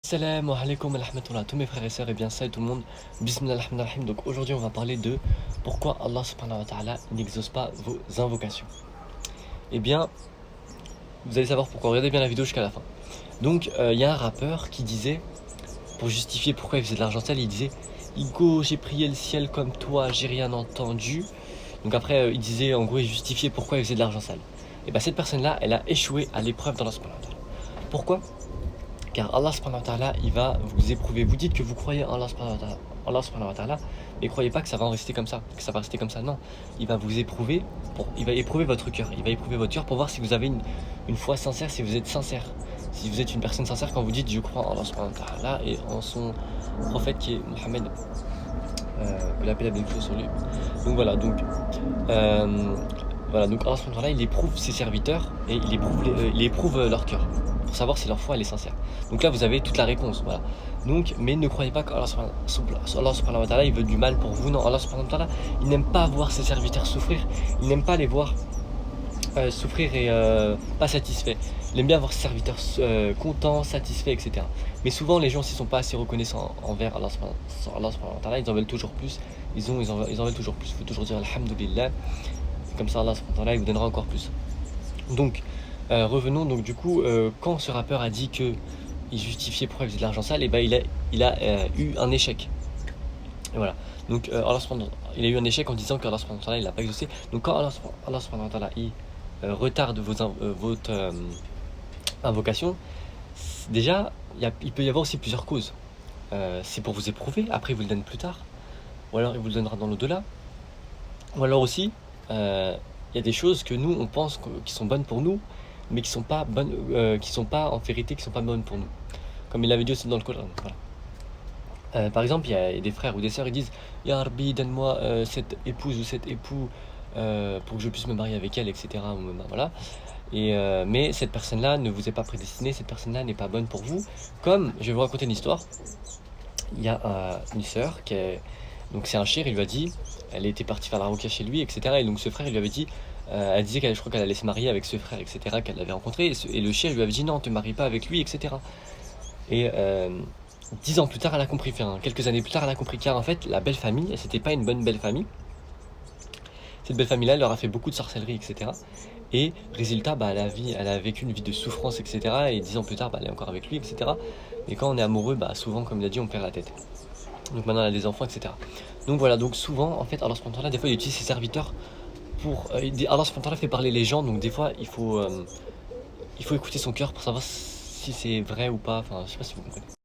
Salam alaikum wa rahmatullah, tous mes frères et sœurs, et bien salut tout le monde, bismillah ar-Rahman ar-Rahim. Donc aujourd'hui on va parler de pourquoi Allah subhanahu wa ta'ala n'exauce pas vos invocations. Et bien, vous allez savoir pourquoi, regardez bien la vidéo jusqu'à la fin. Donc il y a un rappeur qui disait, pour justifier pourquoi il faisait de l'argent sale, il disait Igo, j'ai prié le ciel comme toi, j'ai rien entendu. Donc après il disait, en gros il justifiait pourquoi il faisait de l'argent sale. Et bien cette personne là, elle a échoué à l'épreuve d'Allah subhanahu wa ta'ala. Pourquoi? Car Allah subhanahu wa ta'ala, il va vous éprouver. Vous dites que vous croyez en Allah subhanahu wa ta'ala, mais croyez pas que ça va en rester comme ça, que ça va rester comme ça. Non, il va vous éprouver, il va éprouver votre cœur. Il va éprouver votre cœur pour voir si vous avez une foi sincère, si vous êtes sincère. Si vous êtes une personne sincère quand vous dites je crois en Allah subhanahu wa ta'ala et en son prophète qui est Mohammed, que la paix et la bénédiction sur lui. Donc voilà, donc Allah subhanahu wa ta'ala, il éprouve ses serviteurs et il éprouve leur cœur pour savoir si leur foi elle est sincère. Donc là vous avez toute la réponse, voilà. Donc, mais ne croyez pas qu'Allah subhanahu wa ta'ala il veut du mal pour vous. Non, Allah subhanahu wa ta'ala il n'aime pas voir ses serviteurs souffrir, il n'aime pas les voir souffrir et pas satisfaits. Il aime bien voir ses serviteurs contents, satisfaits, etc. Mais souvent les gens s'ils sont pas assez reconnaissants envers Allah subhanahu wa ta'ala, ils en veulent toujours plus, ils en veulent toujours plus. Il faut toujours dire alhamdulillah, comme ça Allah subhanahu wa ta'ala il vous donnera encore plus. Donc revenons, donc du coup quand ce rappeur a dit que il justifiait pourquoi il faisait de l'argent sale, et ben il a eu un échec. Et voilà. Donc il a eu un échec en disant qu'Allah subhanahu wa ta'ala il n'a pas exaucé. Donc quand Allah subhanahu wa ta'ala il retarde votre invocation, déjà il peut y avoir aussi plusieurs causes. C'est pour vous éprouver, après il vous le donne plus tard, ou alors il vous le donnera dans l'au-delà, ou alors aussi il y a des choses que nous on pense qui sont bonnes pour nous, mais qui sont pas bonnes, qui sont pas en vérité, qui sont pas bonnes pour nous. Comme il l'avait dit aussi dans le Coran. Voilà. Par exemple, il y a des frères ou des sœurs, ils disent Ya Rabbi, donne-moi cette épouse ou cet époux pour que je puisse me marier avec elle, etc. Voilà. Mais cette personne-là ne vous est pas prédestinée, cette personne-là n'est pas bonne pour vous. Comme, je vais vous raconter une histoire. Il y a une sœur qui est. Donc c'est un cher, il lui a dit, elle était partie faire la ruqya chez lui, etc. Et donc ce frère, il lui avait dit, elle disait je crois qu'elle allait se marier avec ce frère, etc. qu'elle avait rencontré. Et le cher lui avait dit non, te marie pas avec lui, etc. Et 10 ans plus tard, elle a compris, enfin quelques années plus tard, elle a compris car en fait, la belle famille, c'était pas une bonne belle famille. Cette belle famille-là, elle leur a fait beaucoup de sorcellerie, etc. Et résultat, elle a vécu une vie de souffrance, etc. Et 10 ans plus tard, elle est encore avec lui, etc. Et quand on est amoureux, souvent, comme il a dit, on perd la tête. Donc maintenant, elle a des enfants, etc. Donc voilà, donc souvent, en fait, Allah subhanahu wa ta'ala, des fois, il utilise ses serviteurs pour. Allah subhanahu wa ta'ala fait parler les gens, donc des fois, il faut écouter son cœur pour savoir si c'est vrai ou pas. Enfin, je sais pas si vous comprenez.